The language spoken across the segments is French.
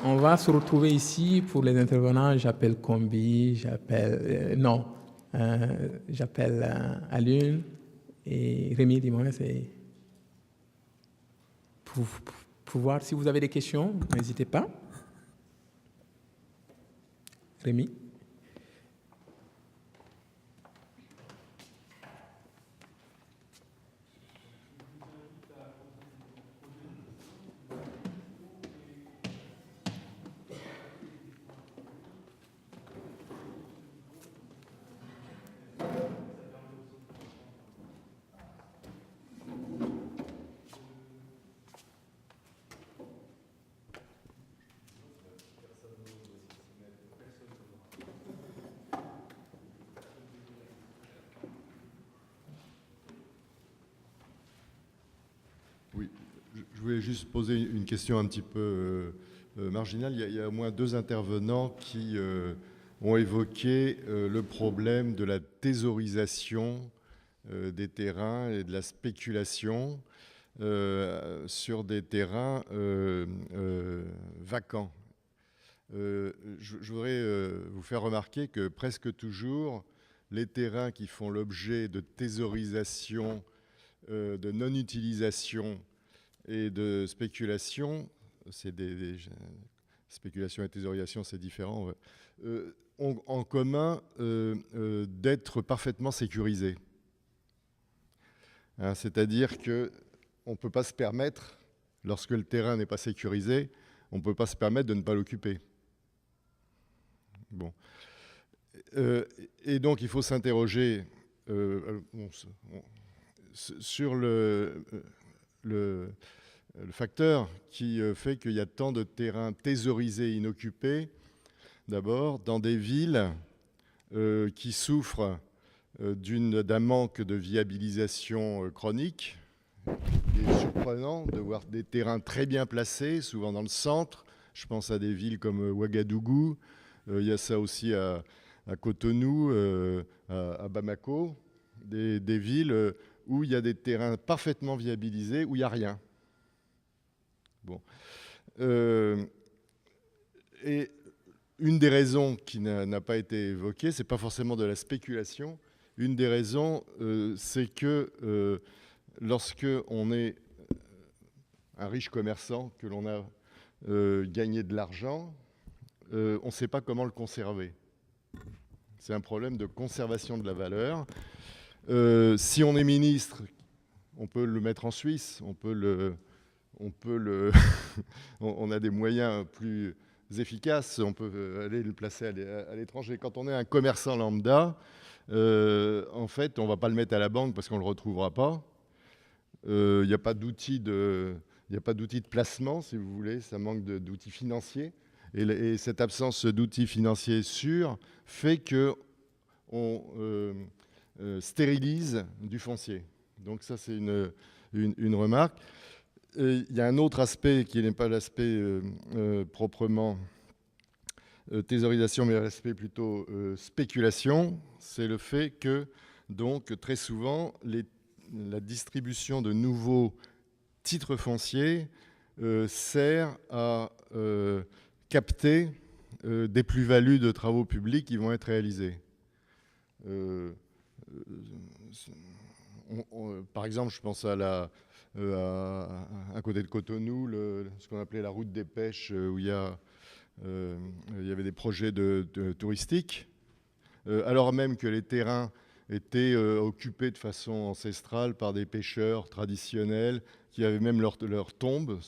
On va se retrouver ici pour les intervenants. J'appelle Combi, j'appelle Alune et Rémi, dis-moi, c'est pour voir si vous avez des questions, n'hésitez pas. Rémi. Oui, je voulais juste poser une question un petit peu marginale. Il y a au moins 2 intervenants qui ont évoqué le problème de la thésaurisation des terrains et de la spéculation sur des terrains vacants. Je voudrais vous faire remarquer que presque toujours, les terrains qui font l'objet de thésaurisation, de non-utilisation et de spéculation, c'est spéculation et thésaurisation, c'est différent, ont en commun d'être parfaitement sécurisés. Hein, c'est-à-dire qu'on ne peut pas se permettre, lorsque le terrain n'est pas sécurisé, on ne peut pas se permettre de ne pas l'occuper. Bon. Et donc, il faut s'interroger sur le facteur qui fait qu'il y a tant de terrains thésaurisés inoccupés, d'abord, dans des villes qui souffrent d'un manque de viabilisation chronique. Il est surprenant de voir des terrains très bien placés, souvent dans le centre. Je pense à des villes comme Ouagadougou. Il y a ça aussi à Cotonou, à Bamako. Des villes où il y a des terrains parfaitement viabilisés, où il n'y a rien. Bon. Et une des raisons qui n'a pas été évoquée, ce n'est pas forcément de la spéculation. Une des raisons, c'est que lorsque on est un riche commerçant, que l'on a gagné de l'argent, on ne sait pas comment le conserver. C'est un problème de conservation de la valeur. Si on est ministre, on peut le mettre en Suisse, on a des moyens plus efficaces, on peut aller le placer à l'étranger. Quand on est un commerçant lambda, en fait, on ne va pas le mettre à la banque parce qu'on ne le retrouvera pas. Il n'y a pas d'outils de placement, si vous voulez, ça manque d'outils financiers. Et cette absence d'outils financiers sûrs fait qu'on stérilise du foncier. Donc ça, c'est une remarque. Il y a un autre aspect qui n'est pas l'aspect proprement thésaurisation, mais l'aspect plutôt spéculation. C'est le fait que, donc, très souvent, la distribution de nouveaux titres fonciers sert à capter des plus-values de travaux publics qui vont être réalisés. Par exemple, je pense à côté de Cotonou, ce qu'on appelait la route des pêches, où il y avait des projets touristiques, alors même que les terrains étaient occupés de façon ancestrale par des pêcheurs traditionnels qui avaient même leur tombe,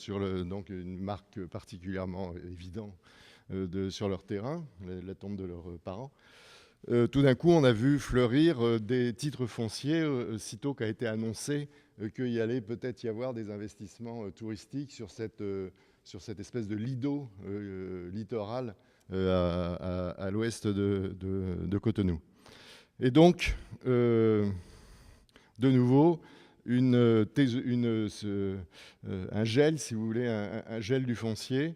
donc une marque particulièrement évidente sur leur terrain, la tombe de leurs parents. Tout d'un coup, on a vu fleurir des titres fonciers, sitôt qu'a été annoncé qu'il y allait peut-être y avoir des investissements touristiques sur cette espèce de lido littoral à l'ouest de Cotonou. Et donc, de nouveau, un gel, si vous voulez, un gel du foncier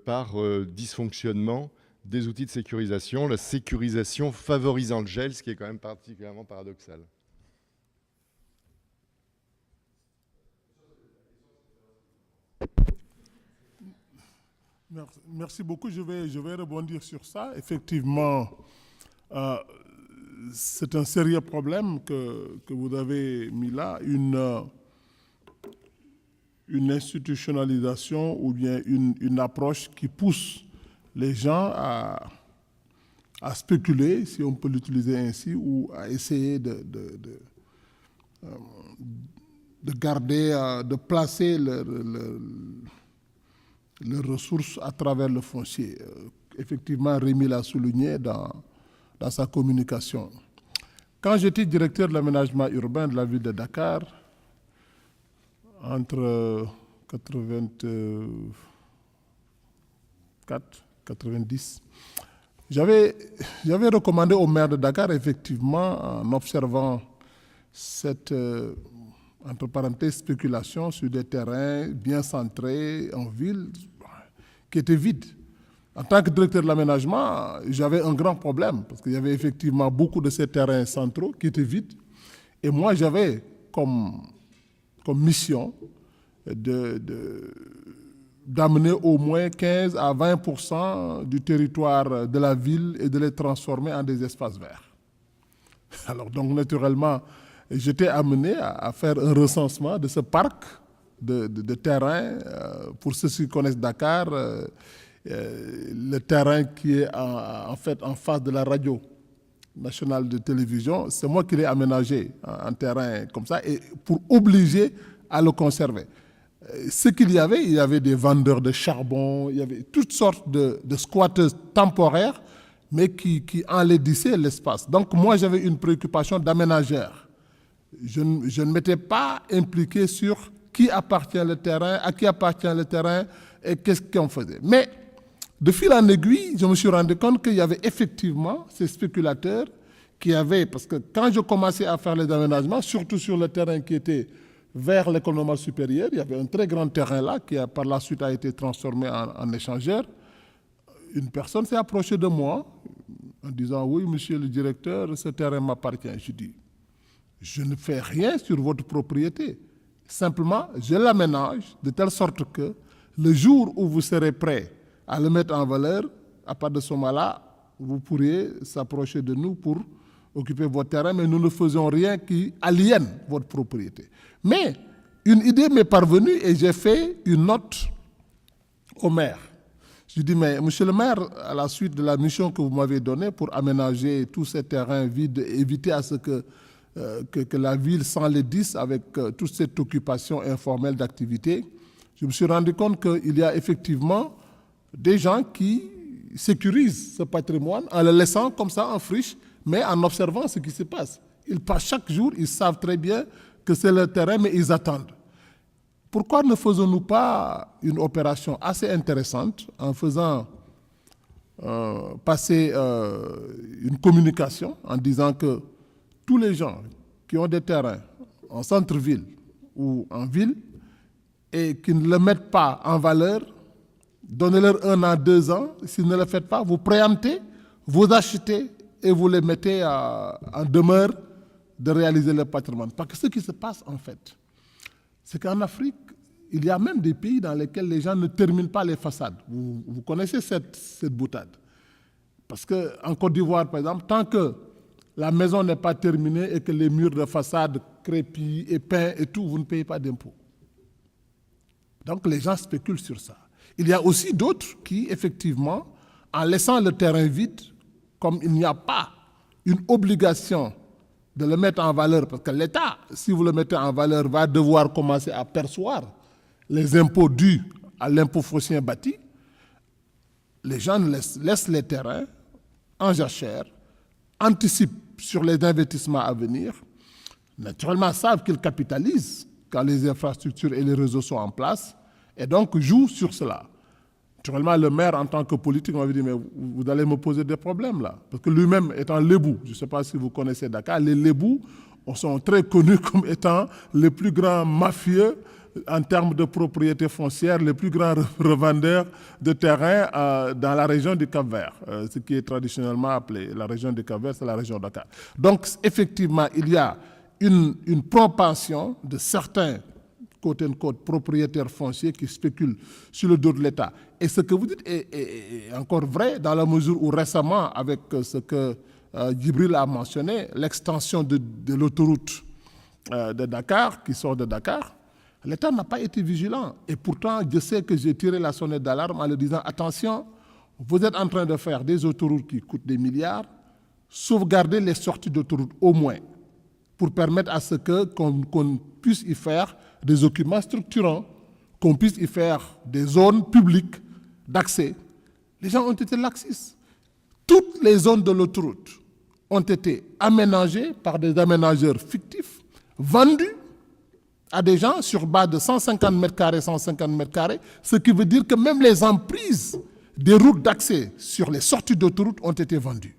par dysfonctionnement des outils de sécurisation, la sécurisation favorisant le gel, ce qui est quand même particulièrement paradoxal. Merci beaucoup. Je vais rebondir sur ça. Effectivement, c'est un sérieux problème que vous avez mis là, une institutionnalisation ou bien une approche qui pousse les gens à spéculer, si on peut l'utiliser ainsi, ou à essayer de garder, de placer les ressources à travers le foncier. Effectivement, Rémi l'a souligné dans sa communication. Quand j'étais directeur de l'aménagement urbain de la ville de Dakar, entre 84 90, j'avais recommandé au maire de Dakar, effectivement, en observant cette, entre parenthèses, spéculation sur des terrains bien centrés en ville, qui étaient vides. En tant que directeur de l'aménagement, j'avais un grand problème, parce qu'il y avait effectivement beaucoup de ces terrains centraux qui étaient vides. Et moi, j'avais comme mission d'amener au moins 15 à 20% du territoire de la ville et de les transformer en des espaces verts. Alors donc naturellement, j'étais amené à faire un recensement de ce parc de terrain. Pour ceux qui connaissent Dakar, le terrain qui est en fait en face de la radio nationale de télévision, c'est moi qui l'ai aménagé en terrain comme ça, et pour obliger à le conserver. Ce qu'il y avait des vendeurs de charbon, il y avait toutes sortes de squatteurs temporaires, mais qui enlaidissaient l'espace. Donc moi, j'avais une préoccupation d'aménageur. Je ne m'étais pas impliqué sur qui appartient le terrain, à qui appartient le terrain et qu'est-ce qu'on faisait. Mais de fil en aiguille, je me suis rendu compte qu'il y avait effectivement ces spéculateurs qui avaient, parce que quand je commençais à faire les aménagements, surtout sur le terrain qui était vers l'école normale supérieure, il y avait un très grand terrain là qui par la suite a été transformé en échangeur. Une personne s'est approchée de moi en disant « Oui, monsieur le directeur, ce terrain m'appartient. » Je dis « Je ne fais rien sur votre propriété. Simplement, je l'aménage de telle sorte que le jour où vous serez prêt à le mettre en valeur, à part de ce moment-là, vous pourriez s'approcher de nous pour occuper votre terrain, mais nous ne faisons rien qui aliène votre propriété. » Mais une idée m'est parvenue et j'ai fait une note au maire. Je dis, mais monsieur le maire, à la suite de la mission que vous m'avez donnée pour aménager tous ces terrains vides, éviter à ce que la ville s'enlaidisse avec toute cette occupation informelle d'activité, je me suis rendu compte qu'il y a effectivement des gens qui sécurisent ce patrimoine en le laissant comme ça en friche, mais en observant ce qui se passe. Ils passent chaque jour, ils savent très bien que c'est leur terrain, mais ils attendent. Pourquoi ne faisons-nous pas une opération assez intéressante en faisant passer une communication en disant que tous les gens qui ont des terrains en centre-ville ou en ville et qui ne le mettent pas en valeur, donnez-leur 1 an, 2 ans. S'ils ne le faites pas, vous préemptez, vous achetez et vous les mettez en demeure de réaliser le patrimoine. Parce que ce qui se passe en fait, c'est qu'en Afrique, il y a même des pays dans lesquels les gens ne terminent pas les façades. Vous connaissez cette boutade. Parce qu'en Côte d'Ivoire, par exemple, tant que la maison n'est pas terminée et que les murs de façade crépillent et peints et tout, vous ne payez pas d'impôts. Donc les gens spéculent sur ça. Il y a aussi d'autres qui, effectivement, en laissant le terrain vide, comme il n'y a pas une obligation de le mettre en valeur, parce que l'État, si vous le mettez en valeur, va devoir commencer à percevoir les impôts dus à l'impôt foncier bâti, les gens laissent les terrains en jachère, anticipent sur les investissements à venir, naturellement savent qu'ils capitalisent quand les infrastructures et les réseaux sont en place, et donc jouent sur cela. Naturellement, le maire, en tant que politique, m'avait dit, mais vous allez me poser des problèmes là. Parce que lui-même étant lébou, je ne sais pas si vous connaissez Dakar, les lébous sont très connus comme étant les plus grands mafieux en termes de propriété foncière, les plus grands revendeurs de terrain dans la région du Cap-Vert. Ce qui est traditionnellement appelé la région du Cap-Vert, c'est la région de Dakar. Donc, effectivement, il y a une propension de certains quote-unquote, propriétaires fonciers qui spéculent sur le dos de l'État. Et ce que vous dites est encore vrai dans la mesure où récemment, avec ce que Djibril a mentionné, l'extension de l'autoroute de Dakar, qui sort de Dakar, l'État n'a pas été vigilant. Et pourtant, je sais que j'ai tiré la sonnette d'alarme en leur disant, attention, vous êtes en train de faire des autoroutes qui coûtent des milliards, sauvegarder les sorties d'autoroute au moins, pour permettre à ce qu'on puisse y faire des occupants structurants, qu'on puisse y faire des zones publiques d'accès. Les gens ont été laxistes. Toutes les zones de l'autoroute ont été aménagées par des aménageurs fictifs, vendues à des gens sur base de 150 mètres carrés, 150 mètres carrés, ce qui veut dire que même les emprises des routes d'accès sur les sorties d'autoroute ont été vendues.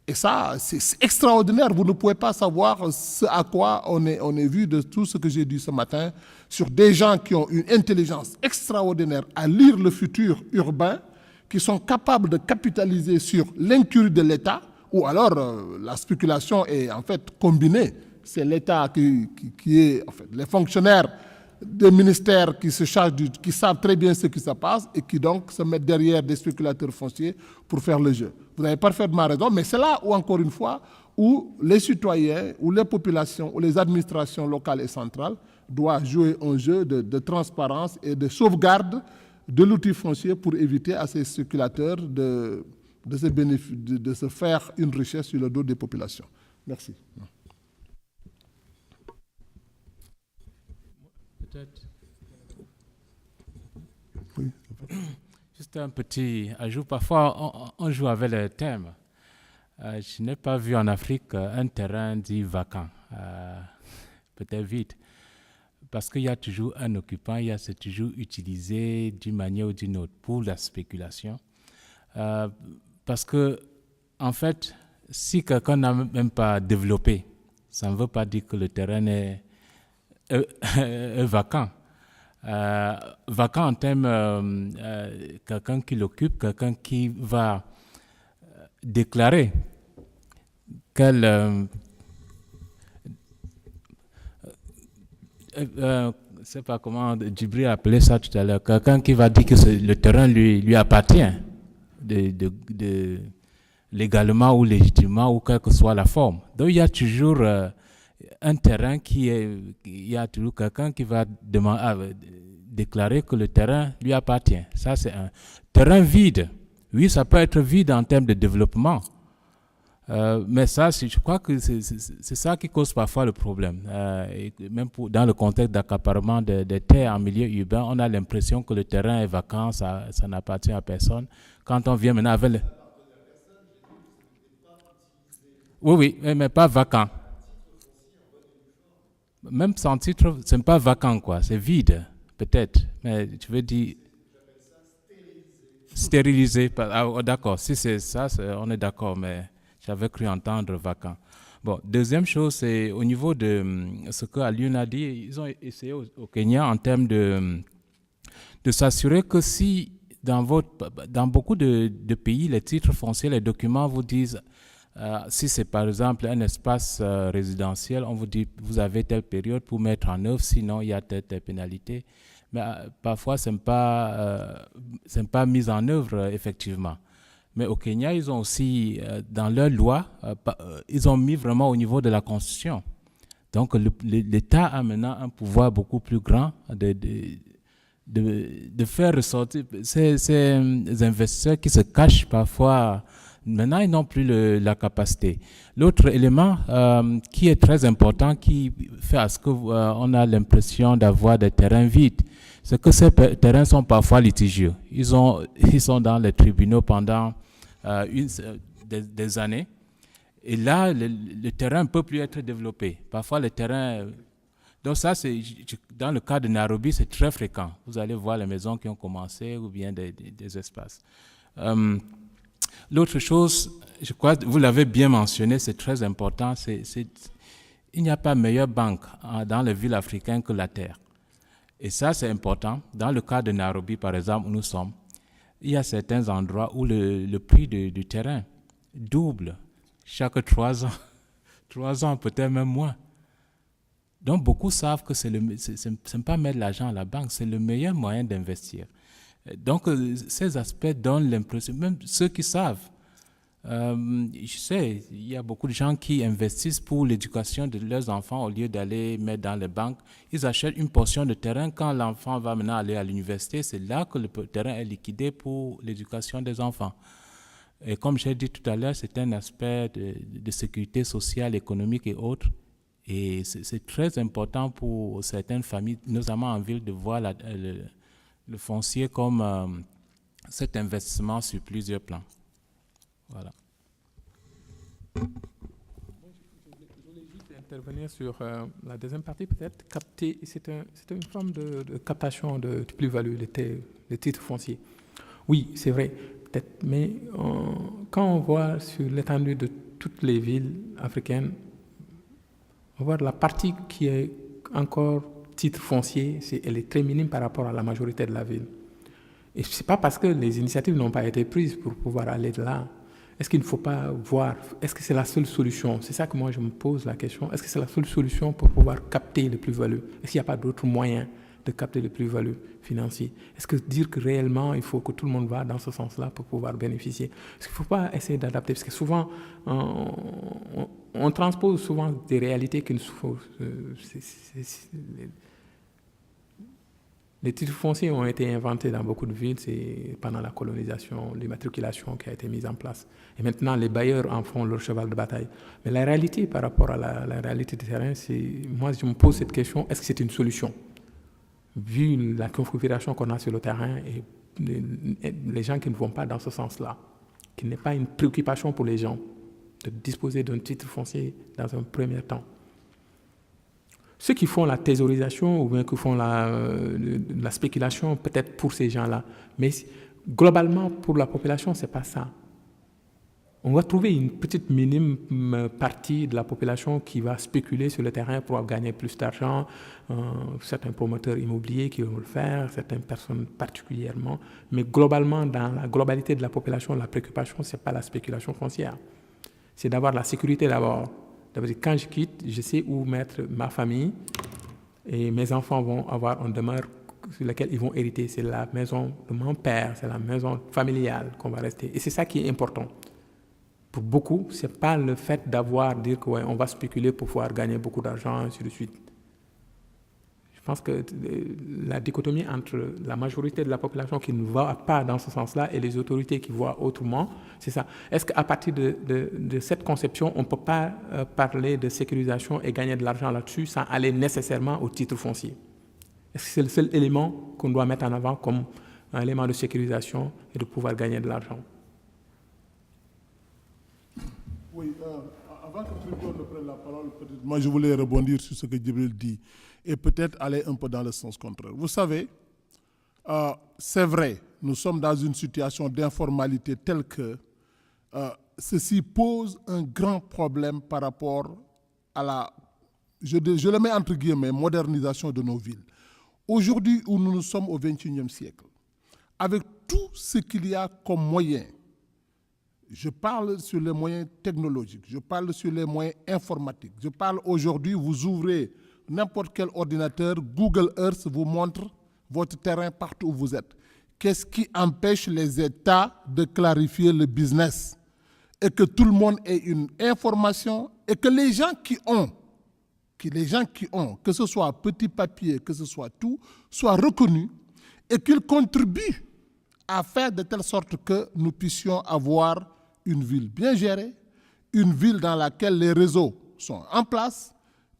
Et ça, c'est extraordinaire. Vous ne pouvez pas savoir ce à quoi on est vu de tout ce que j'ai dit ce matin sur des gens qui ont une intelligence extraordinaire à lire le futur urbain, qui sont capables de capitaliser sur l'incurie de l'État, ou alors la spéculation est en fait combinée. C'est l'État qui est, en fait, les fonctionnaires des ministères qui se chargent, qui savent très bien ce qui se passe et qui donc se mettent derrière des spéculateurs fonciers pour faire le jeu. Vous avez parfaitement raison, mais c'est là où, encore une fois, où les citoyens, où les populations, où les administrations locales et centrales doivent jouer un jeu de transparence et de sauvegarde de l'outil foncier pour éviter à ces spéculateurs de se faire une richesse sur le dos des populations. Merci. Peut-être. Oui. Juste un petit ajout. Parfois, on joue avec les termes. Je n'ai pas vu en Afrique un terrain dit vacant, peut-être vide. Parce qu'il y a toujours un occupant, c'est toujours utilisé d'une manière ou d'une autre pour la spéculation. Parce que, en fait, si quelqu'un n'a même pas développé, ça ne veut pas dire que le terrain est vacant. Vacant en termes quelqu'un qui l'occupe, quelqu'un qui va déclarer quel je ne sais pas comment Djibril a appelé ça tout à l'heure, quelqu'un qui va dire que le terrain lui appartient légalement ou légitimement ou quelle que soit la forme. Donc il y a toujours un terrain il y a toujours quelqu'un qui va déclarer que le terrain lui appartient. Ça, c'est un terrain vide. Oui, ça peut être vide en termes de développement. Mais ça, je crois que c'est ça qui cause parfois le problème. Et même dans le contexte d'accaparement des terres en milieu urbain, on a l'impression que le terrain est vacant, ça n'appartient à personne. Quand on vient maintenant avec Oui, mais pas vacant. Même sans titre, ce n'est pas vacant, quoi. C'est vide, peut-être. Mais tu veux dire... Stérilisé. D'accord, si c'est ça, on est d'accord, mais j'avais cru entendre vacant. Bon, deuxième chose, c'est au niveau de ce que Alioune a dit, ils ont essayé au Kenya en termes de s'assurer que si dans beaucoup de pays, les titres fonciers, les documents vous disent, si c'est par exemple un espace résidentiel, on vous dit vous avez telle période pour mettre en œuvre, sinon il y a telle pénalité. Mais parfois, ce n'est pas mis en œuvre effectivement. Mais au Kenya, ils ont aussi, dans leur loi, ils ont mis vraiment au niveau de la Constitution. Donc, l'État a maintenant un pouvoir beaucoup plus grand de faire ressortir ces investisseurs qui se cachent parfois. Maintenant, ils n'ont plus la capacité. L'autre élément qui est très important, qui fait à ce qu'on a l'impression d'avoir des terrains vides, c'est que ces terrains sont parfois litigieux. Ils sont dans les tribunaux pendant des années. Et là, le terrain ne peut plus être développé. Parfois, le terrain... Donc ça, dans le cas de Nairobi, c'est très fréquent. Vous allez voir les maisons qui ont commencé ou bien des espaces. L'autre chose, je crois, vous l'avez bien mentionné, c'est très important, il n'y a pas meilleure banque dans les villes africaines que la terre. Et ça, c'est important. Dans le cas de Nairobi, par exemple, où nous sommes, il y a certains endroits où le prix du terrain double chaque 3 ans. 3 ans, peut-être même moins. Donc, beaucoup savent que ce n'est pas mettre l'argent à la banque, c'est le meilleur moyen d'investir. Donc, ces aspects donnent l'impression, même ceux qui savent, je sais, il y a beaucoup de gens qui investissent pour l'éducation de leurs enfants au lieu d'aller mettre dans les banques. Ils achètent une portion de terrain. Quand l'enfant va maintenant aller à l'université, c'est là que le terrain est liquidé pour l'éducation des enfants. Et comme j'ai dit tout à l'heure, c'est un aspect de sécurité sociale, économique et autres. Et c'est très important pour certaines familles, notamment en ville, de voir le foncier comme cet investissement sur plusieurs plans. Voilà. Je voulais juste intervenir sur la deuxième partie, peut-être. Capter, c'est une forme de captation de plus-value, les titres fonciers. Oui, c'est vrai, peut-être, mais quand on voit sur l'étendue de toutes les villes africaines, on voit la partie qui est encore titre foncier, elle est très minime par rapport à la majorité de la ville. Et ce n'est pas parce que les initiatives n'ont pas été prises pour pouvoir aller de là. Est-ce qu'il ne faut pas voir, est-ce que c'est la seule solution? C'est ça que moi je me pose la question. Est-ce que c'est la seule solution pour pouvoir capter les plus-values? Est-ce qu'il n'y a pas d'autres moyens de capter les plus-values financières? Est-ce que dire que réellement il faut que tout le monde va dans ce sens-là pour pouvoir bénéficier? Est-ce qu'il ne faut pas essayer d'adapter? Parce que souvent, on transpose souvent des réalités qu'il faut. Les titres fonciers ont été inventés dans beaucoup de villes, c'est pendant la colonisation, l'immatriculation qui a été mise en place. Et maintenant, les bailleurs en font leur cheval de bataille. Mais la réalité par rapport à la réalité du terrain, moi je me pose cette question, est-ce que c'est une solution? Vu la configuration qu'on a sur le terrain et les gens qui ne vont pas dans ce sens-là, qu'il n'est pas une préoccupation pour les gens de disposer d'un titre foncier dans un premier temps. Ceux qui font la thésaurisation ou bien qui font la spéculation, peut-être pour ces gens-là. Mais globalement, pour la population, ce n'est pas ça. On va trouver une petite minime partie de la population qui va spéculer sur le terrain pour gagner plus d'argent. Certains promoteurs immobiliers qui vont le faire, certaines personnes particulièrement. Mais globalement, dans la globalité de la population, la préoccupation, ce n'est pas la spéculation foncière. C'est d'avoir la sécurité d'abord. Quand je quitte, je sais où mettre ma famille et mes enfants vont avoir une demeure sur laquelle ils vont hériter. C'est la maison de mon père, c'est la maison familiale qu'on va rester. Et c'est ça qui est important. Pour beaucoup, ce n'est pas le fait dire qu'on va spéculer pour pouvoir gagner beaucoup d'argent, et ainsi de suite. Je pense que la dichotomie entre la majorité de la population qui ne va pas dans ce sens-là et les autorités qui voient autrement, c'est ça. Est-ce qu'à partir de cette conception, on ne peut pas parler de sécurisation et gagner de l'argent là-dessus sans aller nécessairement au titre foncier? Est-ce que c'est le seul élément qu'on doit mettre en avant comme un élément de sécurisation et de pouvoir gagner de l'argent? Oui, avant que Tribune ne prenne la parole, moi je voulais rebondir sur ce que Djibril dit et peut-être aller un peu dans le sens contraire. Vous savez, c'est vrai, nous sommes dans une situation d'informalité telle que ceci pose un grand problème par rapport à la, je le mets entre guillemets, modernisation de nos villes. Aujourd'hui où nous sommes au XXIe siècle, avec tout ce qu'il y a comme moyens, je parle sur les moyens technologiques, je parle sur les moyens informatiques, je parle aujourd'hui, vous ouvrez n'importe quel ordinateur, Google Earth vous montre votre terrain partout où vous êtes. Qu'est-ce qui empêche les États de clarifier le business et que tout le monde ait une information et que les gens qui ont, que ce soit petit papier, que ce soit tout, soient reconnus et qu'ils contribuent à faire de telle sorte que nous puissions avoir une ville bien gérée, une ville dans laquelle les réseaux sont en place,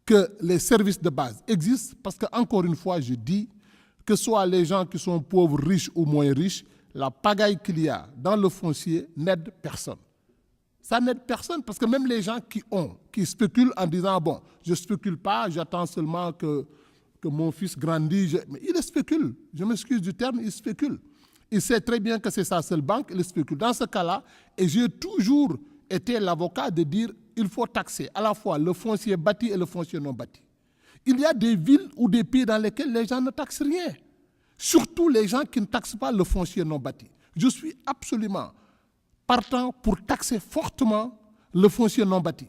que les services de base existent, parce qu'encore une fois, je dis, que ce soit les gens qui sont pauvres, riches ou moins riches, la pagaille qu'il y a dans le foncier n'aide personne. Ça n'aide personne, parce que même les gens qui spéculent en disant, bon, je ne spécule pas, j'attends seulement que mon fils grandisse, mais il spécule, je m'excuse du terme, il spécule. Il sait très bien que c'est sa seule banque, il spécule. Dans ce cas-là, et j'ai toujours été l'avocat de dire il faut taxer à la fois le foncier bâti et le foncier non bâti. Il y a des villes ou des pays dans lesquels les gens ne taxent rien. Surtout les gens qui ne taxent pas le foncier non bâti. Je suis absolument partant pour taxer fortement le foncier non bâti.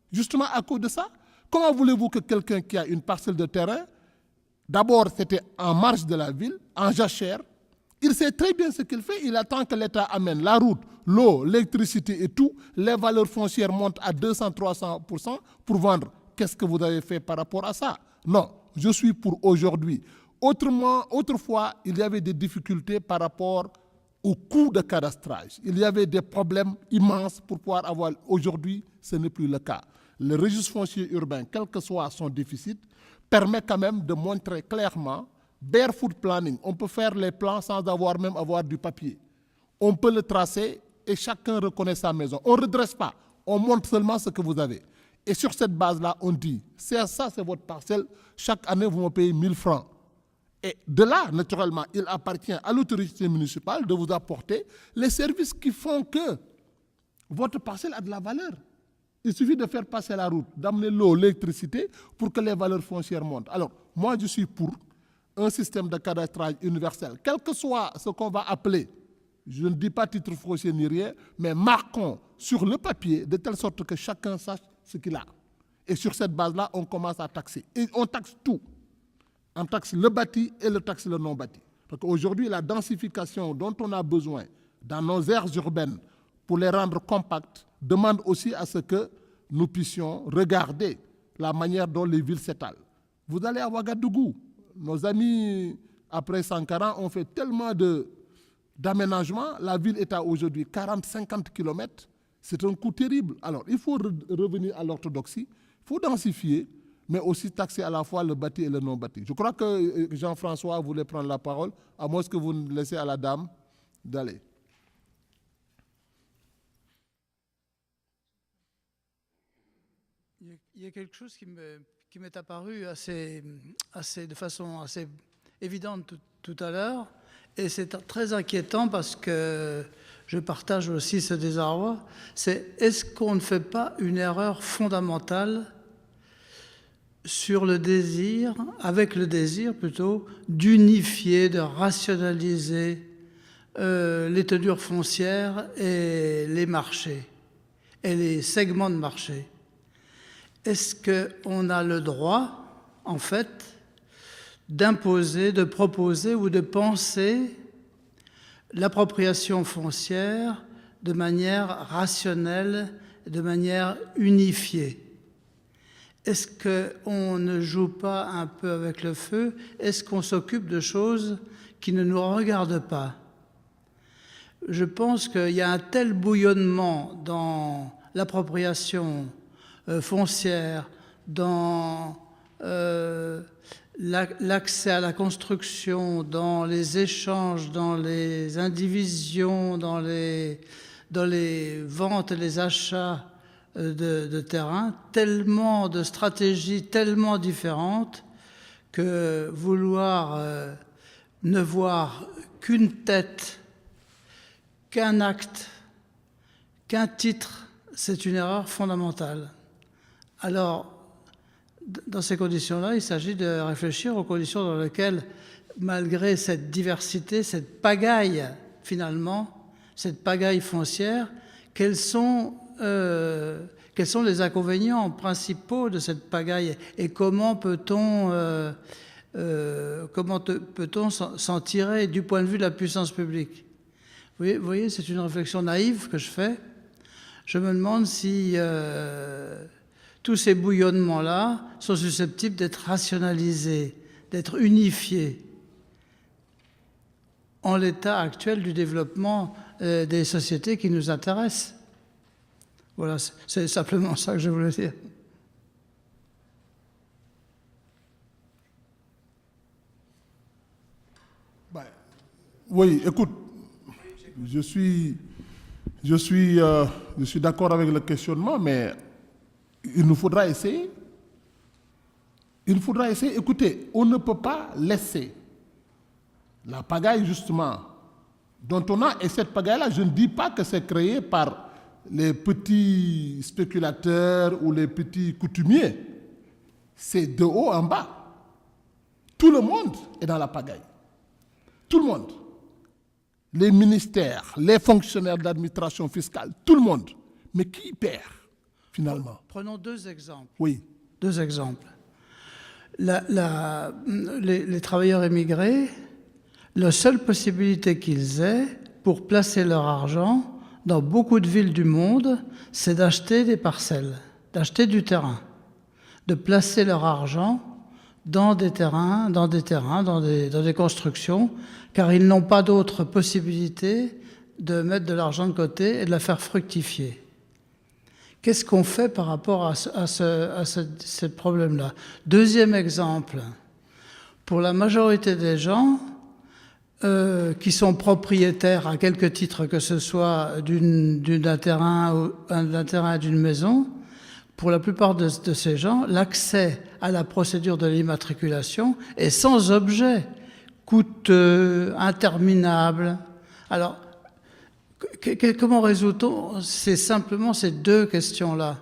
Justement à cause de ça, Comment voulez-vous que quelqu'un qui a une parcelle de terrain, d'abord c'était en marge de la ville, en jachère, il sait très bien ce qu'il fait, il attend que l'État amène la route, l'eau, l'électricité et tout, les valeurs foncières montent à 200-300% pour vendre. Qu'est-ce que vous avez fait par rapport à ça? Non, je suis pour aujourd'hui. Autrefois, il y avait des difficultés par rapport au coût de cadastrage. Il y avait des problèmes immenses pour pouvoir avoir. Aujourd'hui, ce n'est plus le cas. Le registre foncier urbain, quel que soit son déficit, permet quand même de montrer clairement, barefoot planning, on peut faire les plans sans même avoir du papier. On peut le tracer et chacun reconnaît sa maison. On ne redresse pas, on montre seulement ce que vous avez. Et sur cette base-là, on dit, ça c'est votre parcelle, chaque année vous me payez 1000 francs. Et de là, naturellement, il appartient à l'autorité municipale de vous apporter les services qui font que votre parcelle a de la valeur. Il suffit de faire passer la route, d'amener l'eau, l'électricité pour que les valeurs foncières montent. Alors, moi, je suis pour un système de cadastrage universel, quel que soit ce qu'on va appeler, je ne dis pas titre foncier ni rien, mais marquons sur le papier de telle sorte que chacun sache ce qu'il a. Et sur cette base-là, on commence à taxer. Et on taxe tout. On taxe le bâti et le taxe le non-bâti. Parce qu'aujourd'hui, la densification dont on a besoin dans nos aires urbaines pour les rendre compactes demande aussi à ce que nous puissions regarder la manière dont les villes s'étalent. Vous allez à Ouagadougou. Nos amis, après Sankara, ont fait tellement d'aménagements. La ville est à aujourd'hui 40-50 km. C'est un coût terrible. Alors, il faut revenir à l'orthodoxie. Il faut densifier, mais aussi taxer à la fois le bâti et le non-bâti. Je crois que Jean-François voulait prendre la parole, à moins que vous laissez à la dame d'aller. Il y a quelque chose qui m'est apparu de façon assez évidente tout à l'heure, et c'est très inquiétant parce que je partage aussi ce désarroi, c'est est-ce qu'on ne fait pas une erreur fondamentale sur le désir, avec le désir plutôt, d'unifier, de rationaliser les tenures foncières et les marchés, et les segments de marché. Est-ce qu'on a le droit, en fait, d'imposer, de proposer ou de penser l'appropriation foncière de manière rationnelle, de manière unifiée? Est-ce qu'on ne joue pas un peu avec le feu? Est-ce qu'on s'occupe de choses qui ne nous regardent pas? Je pense qu'il y a un tel bouillonnement dans l'appropriation foncière, dans l'accès à la construction, dans les échanges, dans les indivisions, dans les ventes et les achats de terrain, tellement de stratégies tellement différentes que vouloir ne voir qu'une tête, qu'un acte, qu'un titre, c'est une erreur fondamentale. Alors, dans ces conditions-là, il s'agit de réfléchir aux conditions dans lesquelles, malgré cette diversité, cette pagaille, finalement, cette pagaille foncière, quels sont les inconvénients principaux de cette pagaille et comment peut-on s'en tirer du point de vue de la puissance publique? Vous voyez, c'est une réflexion naïve que je fais. Je me demande si tous ces bouillonnements-là sont susceptibles d'être rationalisés, d'être unifiés en l'état actuel du développement des sociétés qui nous intéressent. Voilà, c'est simplement ça que je voulais dire. Oui, écoute, je suis d'accord avec le questionnement, mais il nous faudra essayer. Il faudra essayer. Écoutez, on ne peut pas laisser la pagaille, justement, dont on a, et cette pagaille-là, je ne dis pas que c'est créé par les petits spéculateurs ou les petits coutumiers. C'est de haut en bas. Tout le monde est dans la pagaille. Tout le monde. Les ministères, les fonctionnaires de l'administration fiscale, tout le monde. Mais qui perd, finalement? Prenons deux exemples. Oui. Deux exemples. Les travailleurs émigrés, la seule possibilité qu'ils aient pour placer leur argent dans beaucoup de villes du monde, c'est d'acheter des parcelles, d'acheter du terrain, de placer leur argent dans des terrains, dans des constructions, car ils n'ont pas d'autre possibilité de mettre de l'argent de côté et de la faire fructifier. Qu'est-ce qu'on fait par rapport à ce problème-là? Deuxième exemple, pour la majorité des gens qui sont propriétaires à quelque titre que ce soit d'un terrain et d'une maison, pour la plupart de ces gens, l'accès à la procédure de l'immatriculation est sans objet, coûteux, interminable. Alors, comment résout-on simplement ces deux questions-là?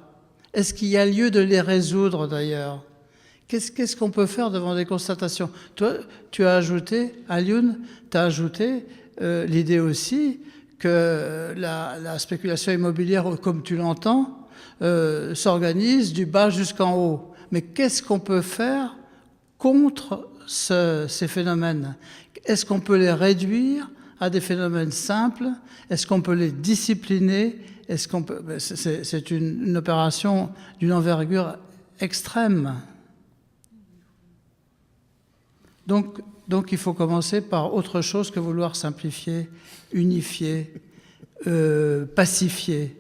Est-ce qu'il y a lieu de les résoudre d'ailleurs? Qu'est-ce qu'on peut faire devant des constatations? Toi, tu as ajouté, Alioune, tu as ajouté l'idée aussi que la spéculation immobilière, comme tu l'entends, s'organise du bas jusqu'en haut. Mais qu'est-ce qu'on peut faire contre ces phénomènes? Est-ce qu'on peut les réduire à des phénomènes simples? Est-ce qu'on peut les discipliner? C'est une opération d'une envergure extrême. Donc il faut commencer par autre chose que vouloir simplifier, unifier, pacifier.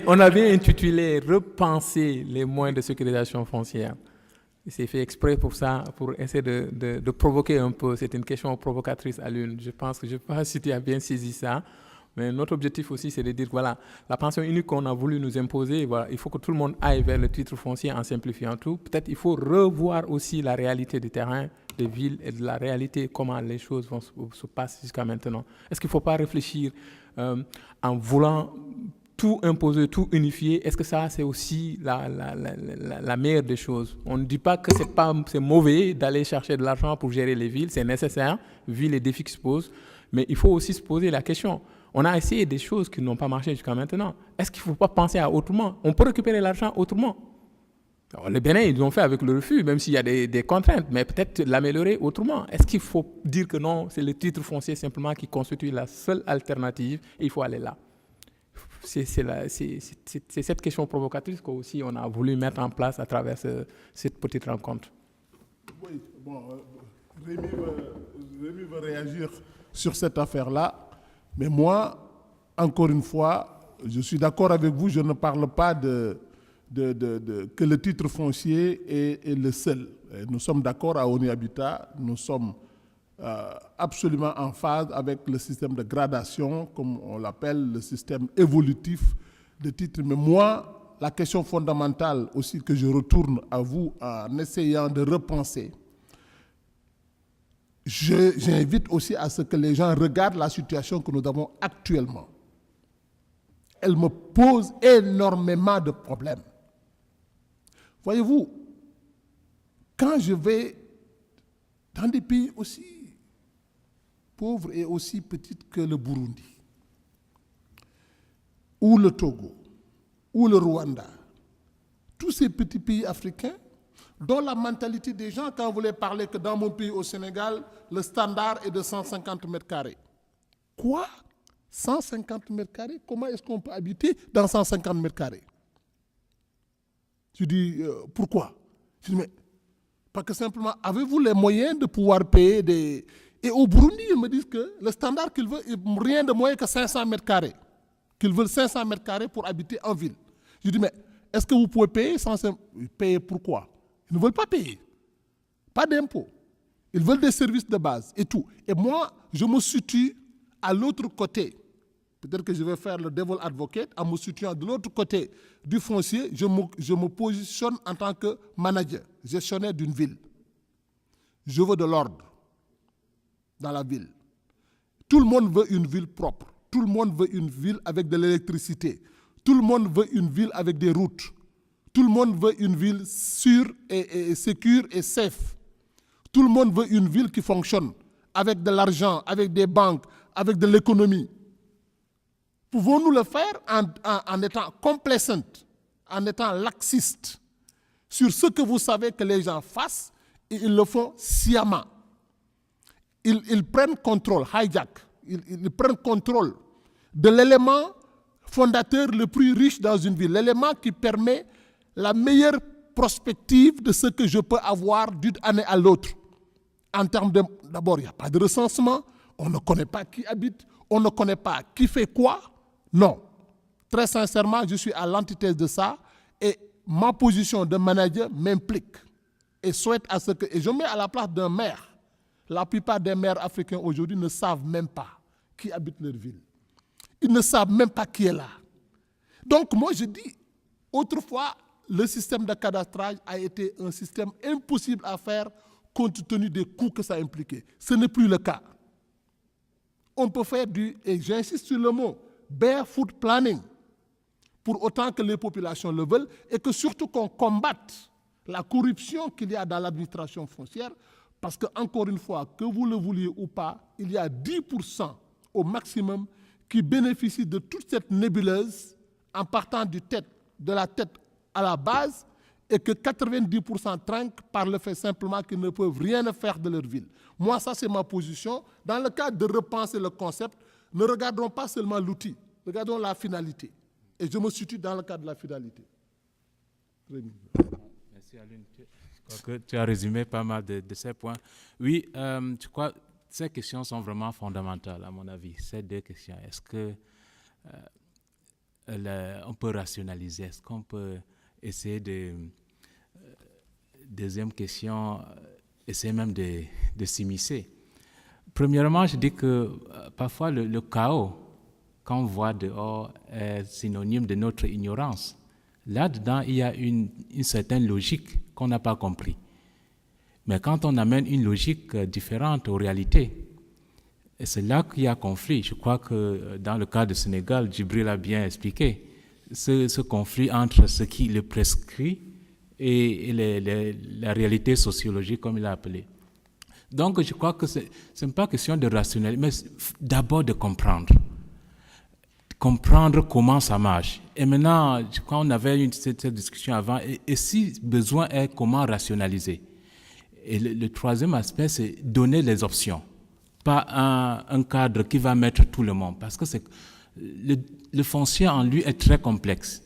On a bien intitulé « Repenser les moyens de sécurisation foncière ». C'est fait exprès pour ça, pour essayer de provoquer un peu. C'est une question provocatrice à l'une. Je pense que je ne sais pas si tu as bien saisi ça. Mais notre objectif aussi, c'est de dire, voilà, la pension unique qu'on a voulu nous imposer, voilà, il faut que tout le monde aille vers le titre foncier en simplifiant tout. Peut-être il faut revoir aussi la réalité du terrain, des villes et de la réalité, comment les choses vont se passer jusqu'à maintenant. Est-ce qu'il ne faut pas réfléchir en voulant tout imposer, tout unifier? Est-ce que ça, c'est aussi la meilleure des choses? On ne dit pas que c'est mauvais d'aller chercher de l'argent pour gérer les villes, c'est nécessaire, vu les défis qui se posent, mais il faut aussi se poser la question. On a essayé des choses qui n'ont pas marché jusqu'à maintenant. Est-ce qu'il ne faut pas penser à autrement? On peut récupérer l'argent autrement. Alors, les Bénin, ils l'ont fait avec le refus, même s'il y a des contraintes, mais peut-être l'améliorer autrement. Est-ce qu'il faut dire que non, c'est le titre foncier simplement qui constitue la seule alternative et il faut aller là? C'est cette question provocatrice qu'aussi on a voulu mettre en place à travers cette petite rencontre. Oui, bon, Rémi veut réagir sur cette affaire-là. Mais moi, encore une fois, je suis d'accord avec vous, je ne parle pas que le titre foncier est le seul. Nous sommes d'accord à ONU Habitat, nous sommes absolument en phase avec le système de gradation, comme on l'appelle, le système évolutif de titres. Mais moi, la question fondamentale aussi que je retourne à vous en essayant de repenser, j'invite aussi à ce que les gens regardent la situation que nous avons actuellement. Elle me pose énormément de problèmes. Voyez-vous, quand je vais dans des pays aussi pauvres et aussi petits que le Burundi, ou le Togo, ou le Rwanda, tous ces petits pays africains, dont la mentalité des gens, quand vous voulez parler que dans mon pays au Sénégal, le standard est de 150 mètres carrés. Quoi? 150 mètres carrés? Comment est-ce qu'on peut habiter dans 150 mètres carrés? Je dis, pourquoi? Je dis, mais, parce que simplement, avez-vous les moyens de pouvoir payer des... Et au Burundi, ils me disent que le standard qu'ils veulent, rien de moins que 500 mètres carrés. Qu'ils veulent 500 mètres carrés pour habiter en ville. Je dis, mais est-ce que vous pouvez payer sans payer pourquoi? Ils ne veulent pas payer. Pas d'impôts. Ils veulent des services de base et tout. Et moi, je me situe à l'autre côté. Peut-être que je vais faire le devil advocate. En me situant de l'autre côté du foncier, je me positionne en tant que manager, gestionnaire d'une ville. Je veux de l'ordre dans la ville. Tout le monde veut une ville propre. Tout le monde veut une ville avec de l'électricité. Tout le monde veut une ville avec des routes. Tout le monde veut une ville sûre et sécure et safe. Tout le monde veut une ville qui fonctionne avec de l'argent, avec des banques, avec de l'économie. Pouvons-nous le faire en étant complacent, en étant laxiste sur ce que vous savez que les gens fassent et ils le font sciemment. Ils prennent contrôle, hijack, ils prennent contrôle de l'élément fondateur le plus riche dans une ville, l'élément qui permet la meilleure prospective de ce que je peux avoir d'une année à l'autre. En termes d'abord, il n'y a pas de recensement, on ne connaît pas qui habite, on ne connaît pas qui fait quoi. Non. Très sincèrement, je suis à l'antithèse de ça et ma position de manager m'implique et souhaite à ce que... Et je mets à la place d'un maire. La plupart des maires africains aujourd'hui ne savent même pas qui habite leur ville. Ils ne savent même pas qui est là. Donc moi je dis, autrefois, le système de cadastrage a été un système impossible à faire compte tenu des coûts que ça impliquait. Ce n'est plus le cas. On peut faire et j'insiste sur le mot, barefoot planning, pour autant que les populations le veulent, et que surtout qu'on combatte la corruption qu'il y a dans l'administration foncière, parce que, encore une fois, que vous le vouliez ou pas, il y a 10% au maximum qui bénéficient de toute cette nébuleuse en partant de la tête à la base, et que 90% trinquent par le fait simplement qu'ils ne peuvent rien faire de leur ville. Moi, ça, c'est ma position. Dans le cadre de repenser le concept, ne regardons pas seulement l'outil, regardons la finalité. Et je me situe dans le cadre de la finalité. Merci Alun. Je crois que tu as résumé pas mal de ces points. Oui, je crois que ces questions sont vraiment fondamentales, à mon avis. Ces deux questions. Est-ce que on peut rationaliser? Est-ce qu'on peut essayer de... deuxième question, essayer même de s'immiscer. Premièrement, je dis que parfois le chaos qu'on voit dehors est synonyme de notre ignorance. Là-dedans, il y a une certaine logique qu'on n'a pas compris. Mais quand on amène une logique différente aux réalités, et c'est là qu'il y a conflit. Je crois que dans le cas du Sénégal, Djibril a bien expliqué ce conflit entre ce qui le prescrit et la réalité sociologique, comme il l'a appelé. Donc, je crois que ce n'est pas question de rationaliser, mais d'abord de comprendre. Comprendre comment ça marche. Et maintenant, je crois qu'on avait cette discussion avant, et si besoin est, comment rationaliser. Et le troisième aspect, c'est donner les options. Pas un cadre qui va mettre tout le monde. Parce que le foncier en lui est très complexe.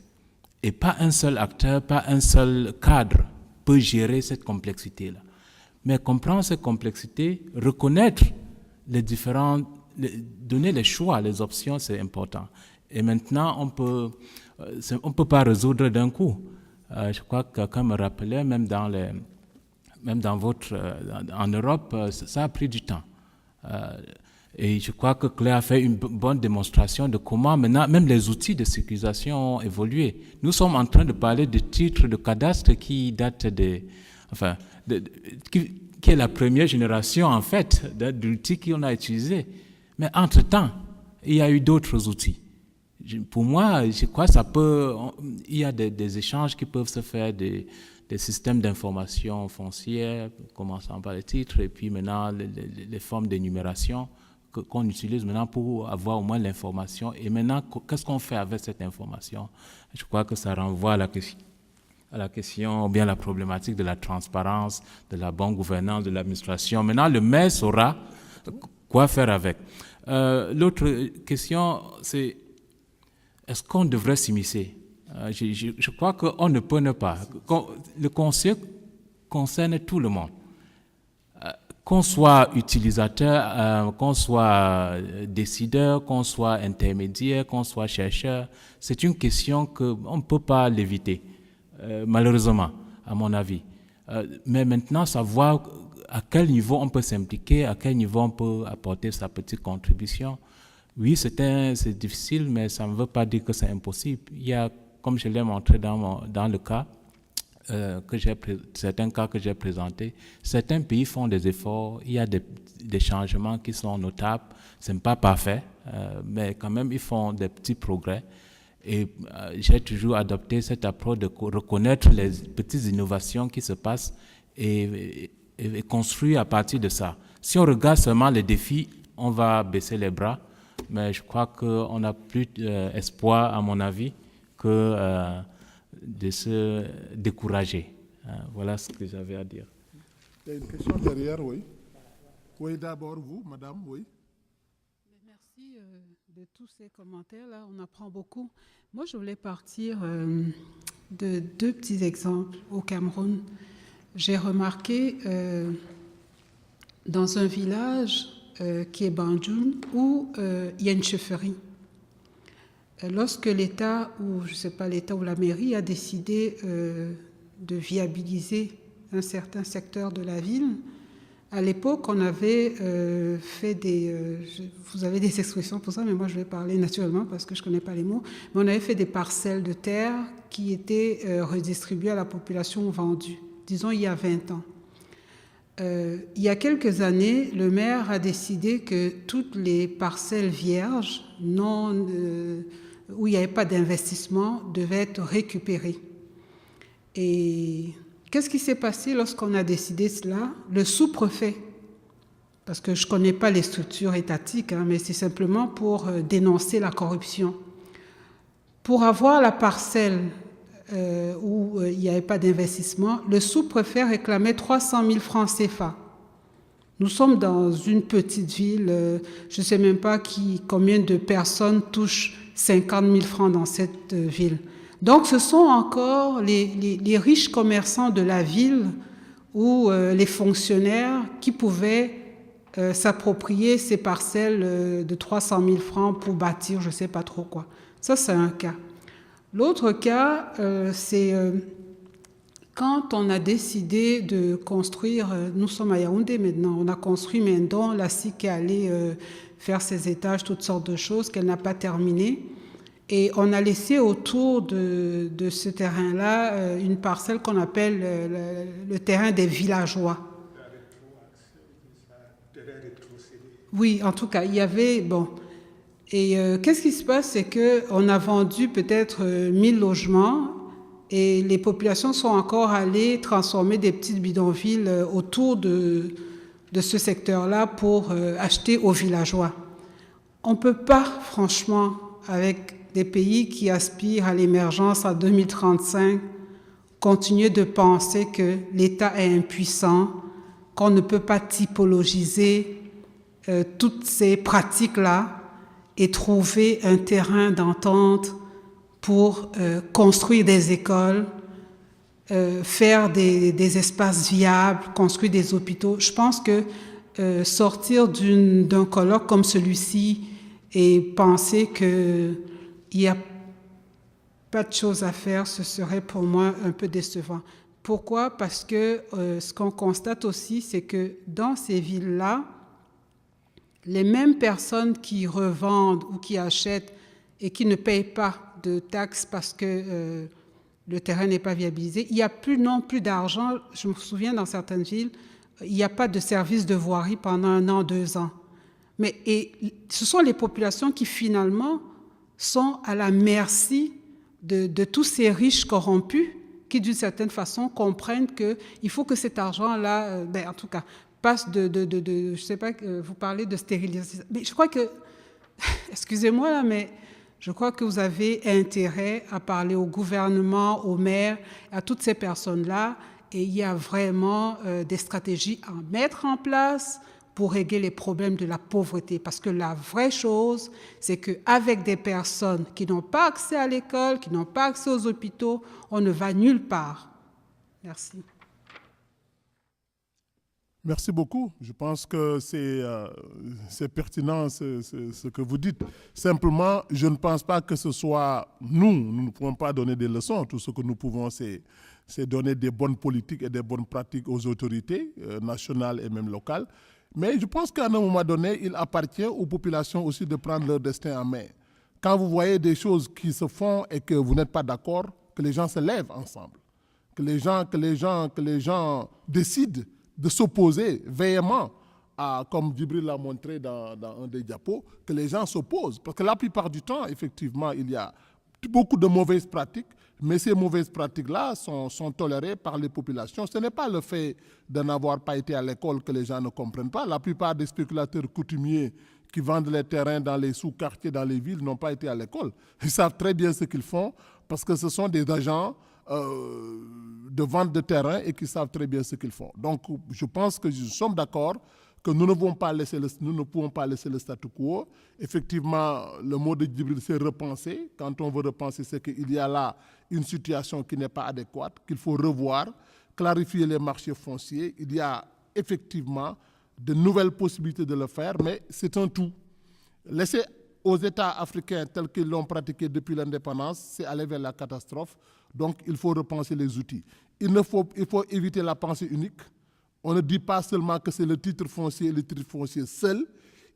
Et pas un seul acteur, pas un seul cadre peut gérer cette complexité-là. Mais comprendre cette complexité, reconnaître les différents, donner les choix, les options, c'est important. Et maintenant, on peut pas résoudre d'un coup. Je crois que quelqu'un me rappelait, même en Europe, ça a pris du temps. Et je crois que Claire a fait une bonne démonstration de comment maintenant, même les outils de sécurisation ont évolué. Nous sommes en train de parler de titres de cadastre qui datent qui est la première génération, en fait, d'outils qu'on a utilisés. Mais entre-temps, il y a eu d'autres outils. Pour moi, je crois il y a des échanges qui peuvent se faire, des systèmes d'information foncière, commençant par les titres, et puis maintenant les formes d'énumération qu'on utilise maintenant pour avoir au moins l'information. Et maintenant, qu'est-ce qu'on fait avec cette information? Je crois que ça renvoie à la question, ou bien la problématique de la transparence, de la bonne gouvernance, de l'administration. Maintenant, le maire saura quoi faire avec. L'autre question, c'est est-ce qu'on devrait s'immiscer? Je crois qu'on ne peut ne pas. Le conseil concerne tout le monde. Qu'on soit utilisateur, qu'on soit décideur, qu'on soit intermédiaire, qu'on soit chercheur, c'est une question qu'on ne peut pas l'éviter, malheureusement, à mon avis. Mais maintenant, savoir à quel niveau on peut s'impliquer, à quel niveau on peut apporter sa petite contribution. Oui, c'est difficile, mais ça ne veut pas dire que c'est impossible. Il y a, comme je l'ai montré dans le cas, certains cas que j'ai présentés, certains pays font des efforts, il y a des changements qui sont notables, ce n'est pas parfait, mais quand même ils font des petits progrès. Et j'ai toujours adopté cette approche de reconnaître les petites innovations qui se passent et construire à partir de ça. Si on regarde seulement les défis, on va baisser les bras. mais je crois qu'on n'a plus espoir, à mon avis, que de se décourager. Voilà ce que j'avais à dire. Il y a une question derrière, oui. Oui, d'abord vous, madame, oui. Merci de tous ces commentaires-là, on apprend beaucoup. Moi, je voulais partir de 2 petits exemples au Cameroun. J'ai remarqué dans un village qui est Banjul où il y a une chefferie. Lorsque l'État, ou je ne sais pas, l'État ou la mairie a décidé de viabiliser un certain secteur de la ville, à l'époque, on avait fait vous avez des expressions pour ça, mais moi je vais parler naturellement parce que je ne connais pas les mots, mais on avait fait des parcelles de terre qui étaient redistribuées à la population vendue, disons il y a 20 ans. Il y a quelques années, le maire a décidé que toutes les parcelles vierges, où il n'y avait pas d'investissement, devaient être récupérées. Et qu'est-ce qui s'est passé lorsqu'on a décidé cela? Le sous-préfet, parce que je ne connais pas les structures étatiques, mais c'est simplement pour dénoncer la corruption. Pour avoir la parcelle où il n'y avait pas d'investissement, le sous-préfet réclamait 300 000 francs CFA. Nous sommes dans une petite ville, je ne sais même pas combien de personnes touchent 50 000 francs dans cette ville. Donc ce sont encore les riches commerçants de la ville ou les fonctionnaires qui pouvaient s'approprier ces parcelles de 300 000 francs pour bâtir je ne sais pas trop quoi. Ça, c'est un cas. L'autre cas, c'est quand on a décidé de construire, nous sommes à Yaoundé maintenant, on a construit Mendon, la SIC est allée faire ses étages, toutes sortes de choses qu'elle n'a pas terminées. Et on a laissé autour de ce terrain-là une parcelle qu'on appelle le terrain des villageois. Oui, en tout cas, il y avait... Bon. Et qu'est-ce qui se passe? C'est qu'on a vendu peut-être 1000 logements et les populations sont encore allées transformer des petites bidonvilles autour de ce secteur-là pour acheter aux villageois. On ne peut pas, franchement, avec des pays qui aspirent à l'émergence en 2035, continuer de penser que l'État est impuissant, qu'on ne peut pas typologiser toutes ces pratiques-là et trouver un terrain d'entente pour construire des écoles, faire des espaces viables, construire des hôpitaux. Je pense que sortir d'un colloque comme celui-ci et penser qu'il n'y a pas de choses à faire, ce serait pour moi un peu décevant. Pourquoi? Parce que ce qu'on constate aussi, c'est que dans ces villes-là, les mêmes personnes qui revendent ou qui achètent et qui ne payent pas de taxes parce que le terrain n'est pas viabilisé, il n'y a plus d'argent. Je me souviens, dans certaines villes, il n'y a pas de service de voirie pendant 1 an, 2 ans. Et ce sont les populations qui, finalement, sont à la merci de tous ces riches corrompus qui, d'une certaine façon, comprennent qu'il faut que cet argent-là, en tout cas, passe je ne sais pas, vous parlez de stérilisation. Mais je crois que, excusez-moi là, mais je crois que vous avez intérêt à parler au gouvernement, aux maires, à toutes ces personnes-là, et il y a vraiment des stratégies à mettre en place pour régler les problèmes de la pauvreté. Parce que la vraie chose, c'est qu'avec des personnes qui n'ont pas accès à l'école, qui n'ont pas accès aux hôpitaux, on ne va nulle part. Merci. Merci beaucoup. Je pense que c'est pertinent ce que vous dites. Simplement, je ne pense pas que ce soit nous ne pouvons pas donner des leçons. Tout ce que nous pouvons, c'est donner des bonnes politiques et des bonnes pratiques aux autorités nationales et même locales. Mais je pense qu'à un moment donné, il appartient aux populations aussi de prendre leur destin en main. Quand vous voyez des choses qui se font et que vous n'êtes pas d'accord, que les gens se lèvent ensemble, que les gens décident de s'opposer véhément à, comme Djibril l'a montré dans un des diapos, que les gens s'opposent. Parce que la plupart du temps, effectivement, il y a beaucoup de mauvaises pratiques, mais ces mauvaises pratiques-là sont tolérées par les populations. Ce n'est pas le fait de n'avoir pas été à l'école que les gens ne comprennent pas. La plupart des spéculateurs coutumiers qui vendent les terrains dans les sous-quartiers, dans les villes, n'ont pas été à l'école. Ils savent très bien ce qu'ils font parce que ce sont des agents de vente de terrain et qui savent très bien ce qu'ils font. Donc, je pense que nous sommes d'accord que nous ne pouvons pas laisser le statu quo. Effectivement, le mot de Djibril, c'est repenser. Quand on veut repenser, c'est qu'il y a là une situation qui n'est pas adéquate, qu'il faut revoir, clarifier les marchés fonciers. Il y a effectivement de nouvelles possibilités de le faire, mais c'est un tout. Laisser aux États africains tels qu'ils l'ont pratiqué depuis l'indépendance, c'est aller vers la catastrophe. Donc, il faut repenser les outils. Il faut éviter la pensée unique. On ne dit pas seulement que c'est le titre foncier et le titre foncier seul.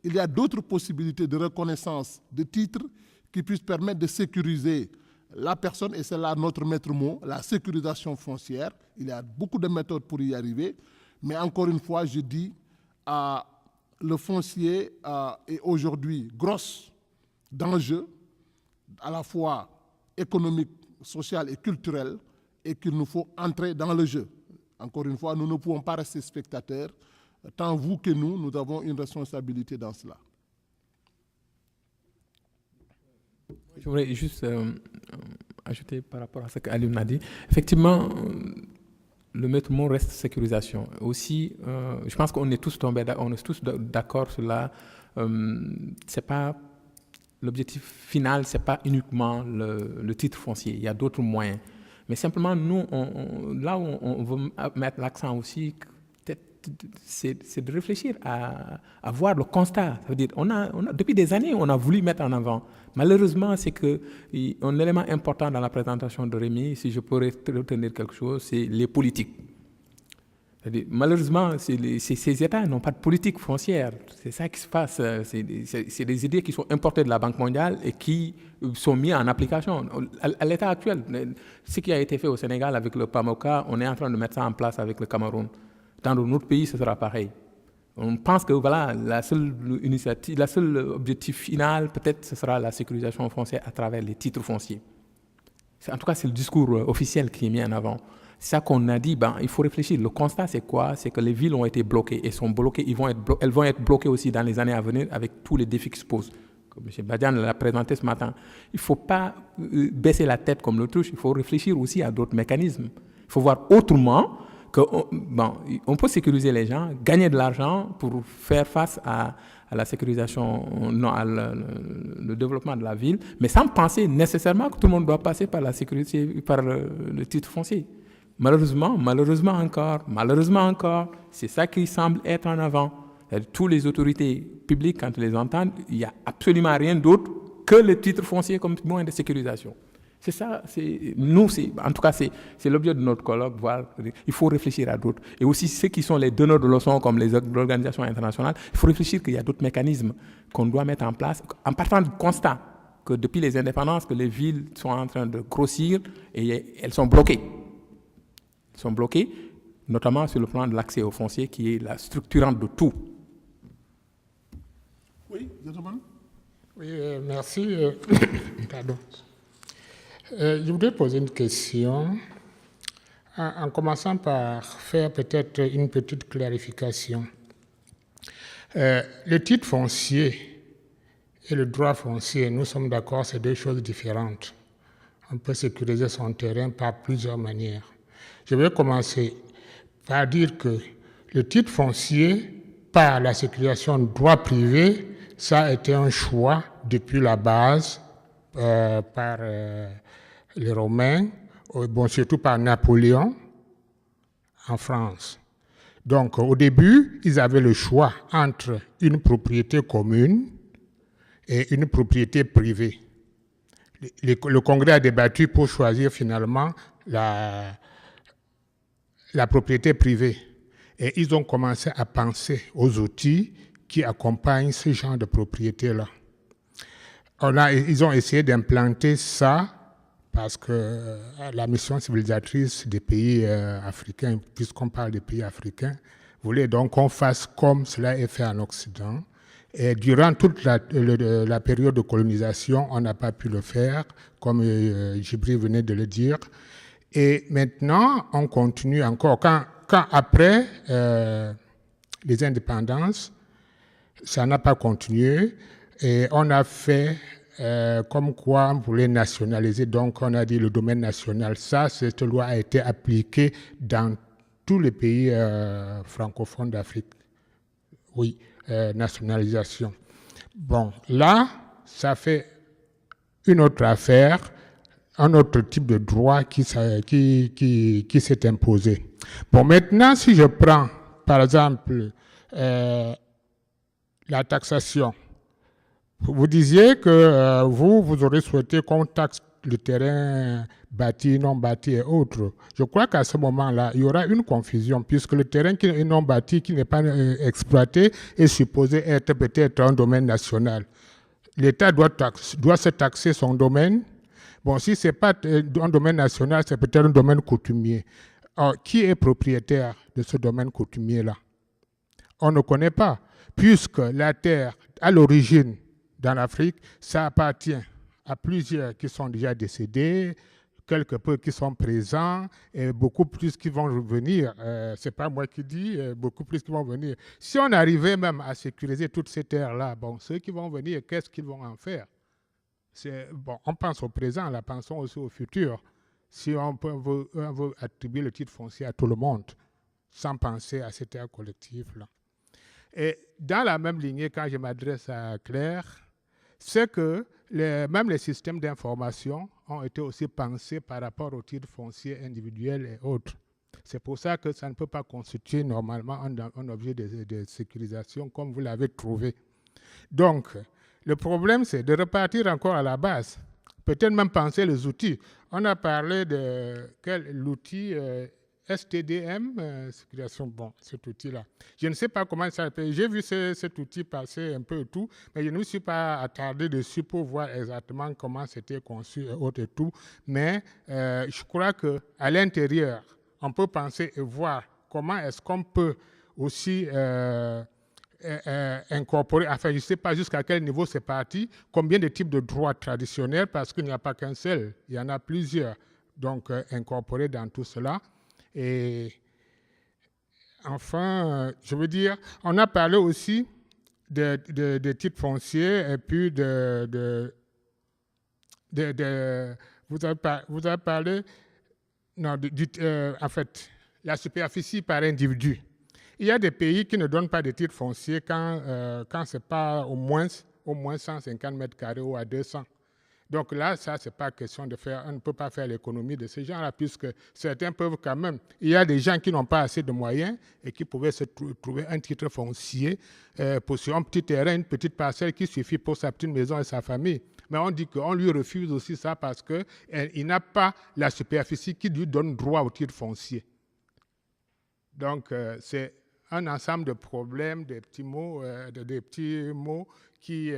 Il y a d'autres possibilités de reconnaissance de titres qui puissent permettre de sécuriser la personne, et c'est là notre maître mot, la sécurisation foncière. Il y a beaucoup de méthodes pour y arriver. Mais encore une fois, je dis, le foncier est aujourd'hui grosse d'enjeux, à la fois économique, social et culturel, et qu'il nous faut entrer dans le jeu. Encore une fois, nous ne pouvons pas rester spectateurs. Tant vous que nous avons une responsabilité dans cela. Je voudrais juste ajouter par rapport à ce qu'Alioune a dit. Effectivement, le maître mot reste sécurisation. Aussi, je pense qu'on est tous d'accord sur là. C'est pas l'objectif final, c'est pas uniquement le titre foncier. Il y a d'autres moyens. Mais simplement, nous, là où on veut mettre l'accent aussi, c'est de réfléchir à voir le constat. Ça veut dire, depuis des années, on a voulu mettre en avant. Malheureusement, c'est qu'un élément important dans la présentation de Rémi, si je pourrais retenir quelque chose, c'est les politiques. C'est-à-dire, malheureusement, ces États n'ont pas de politique foncière. C'est ça qui se passe. C'est des idées qui sont importées de la Banque mondiale et qui sont mises en application. À l'état actuel, ce qui a été fait au Sénégal avec le PAMOCA, on est en train de mettre ça en place avec le Cameroun. Dans notre pays, ce sera pareil. On pense que voilà, la seule objectif final, peut-être, ce sera la sécurisation foncière à travers les titres fonciers. En tout cas, c'est le discours officiel qui est mis en avant. C'est ça qu'on a dit, il faut réfléchir. Le constat, c'est quoi? C'est que les villes ont été bloquées et sont bloquées. Elles vont être bloquées aussi dans les années à venir avec tous les défis qui se posent. Comme M. Badian l'a présenté ce matin. Il ne faut pas baisser la tête comme l'autruche. Il faut réfléchir aussi à d'autres mécanismes. Il faut voir autrement qu'on peut sécuriser les gens, gagner de l'argent pour faire face à la sécurisation, le développement de la ville, mais sans penser nécessairement que tout le monde doit passer par la sécurité, par le titre foncier. Malheureusement encore, c'est ça qui semble être en avant. Toutes les autorités publiques, quand ils les entendent, il n'y a absolument rien d'autre que le titre foncier comme moyen de sécurisation. C'est ça, en tout cas, c'est l'objet de notre colloque. Il faut réfléchir à d'autres. Et aussi, ceux qui sont les donneurs de leçons, comme les organisations internationales, il faut réfléchir qu'il y a d'autres mécanismes qu'on doit mettre en place, en partant du constat que depuis les indépendances, que les villes sont en train de grossir et elles sont bloquées. Elles sont bloquées, notamment sur le plan de l'accès au foncier, qui est la structurante de tout. Oui, gentlemen. Oui, merci. Pardon. Je voudrais poser une question en commençant par faire peut-être une petite clarification. Le titre foncier et le droit foncier, nous sommes d'accord, c'est deux choses différentes. On peut sécuriser son terrain par plusieurs manières. Je vais commencer par dire que le titre foncier, par la sécurisation de droit privé, ça a été un choix depuis la base par les Romains, surtout par Napoléon en France. Donc, au début, ils avaient le choix entre une propriété commune et une propriété privée. Le Congrès a débattu pour choisir finalement la propriété privée. Et ils ont commencé à penser aux outils qui accompagnent ce genre de propriété-là. Ils ont essayé d'implanter ça parce que la mission civilisatrice des pays africains, puisqu'on parle des pays africains, voulait donc qu'on fasse comme cela est fait en Occident. Et durant toute la période de colonisation, on n'a pas pu le faire, comme Djibril venait de le dire. Et maintenant, on continue encore. Quand après les indépendances, Ça n'a pas continué et on a fait comme quoi on voulait nationaliser, donc on a dit le domaine national. Ça, cette loi a été appliquée dans tous les pays francophones d'Afrique. Oui, nationalisation. Bon, là, ça fait une autre affaire, un autre type de droit qui s'est imposé. Bon, maintenant, si je prends, par exemple, la taxation, vous disiez que vous aurez souhaité qu'on taxe le terrain bâti, non bâti et autres. Je crois qu'à ce moment-là, il y aura une confusion puisque le terrain qui est non bâti, qui n'est pas exploité, est supposé être peut-être un domaine national. L'État doit se taxer son domaine. Bon, si ce n'est pas un domaine national, c'est peut-être un domaine coutumier. Alors, qui est propriétaire de ce domaine coutumier-là? On ne connaît pas, puisque la terre, à l'origine, dans l'Afrique, ça appartient à plusieurs qui sont déjà décédés, quelques peu qui sont présents, et beaucoup plus qui vont revenir. Ce n'est pas moi qui dis, beaucoup plus qui vont venir. Si on arrivait même à sécuriser toutes ces terres-là, bon, ceux qui vont venir, qu'est-ce qu'ils vont en faire? Bon, on pense au présent, là, pensons aussi au futur. Si on veut attribuer le titre foncier à tout le monde, sans penser à ces terres collectives-là. Et dans la même lignée, quand je m'adresse à Claire, c'est que même les systèmes d'information ont été aussi pensés par rapport aux titres fonciers individuels et autres. C'est pour ça que ça ne peut pas constituer normalement un objet de sécurisation comme vous l'avez trouvé. Donc, le problème, c'est de repartir encore à la base. Peut-être même penser les outils. On a parlé de l'outil STDM, bon, cet outil-là. Je ne sais pas comment ça s'appelle. J'ai vu cet outil passer un peu et tout, mais je ne me suis pas attardé dessus pour voir exactement comment c'était conçu et autres et tout. Mais je crois qu'à l'intérieur, on peut penser et voir comment est-ce qu'on peut aussi incorporer, enfin je ne sais pas jusqu'à quel niveau c'est parti, combien de types de droits traditionnels, parce qu'il n'y a pas qu'un seul, il y en a plusieurs, donc incorporés dans tout cela. Et enfin, je veux dire, on a parlé aussi de titres fonciers et puis vous avez parlé, non, en fait, la superficie par individu. Il y a des pays qui ne donnent pas de titres fonciers quand ce n'est pas au moins 150 mètres carrés ou à 200. Donc là, ça, c'est pas question de faire, on ne peut pas faire l'économie de ces gens-là, puisque certains peuvent quand même. Il y a des gens qui n'ont pas assez de moyens et qui pouvaient se trouver un titre foncier pour sur un petit terrain, une petite parcelle qui suffit pour sa petite maison et sa famille. Mais on dit qu'on lui refuse aussi ça parce qu'il n'a pas la superficie qui lui donne droit au titre foncier. Donc, c'est un ensemble de problèmes, des petits mots qui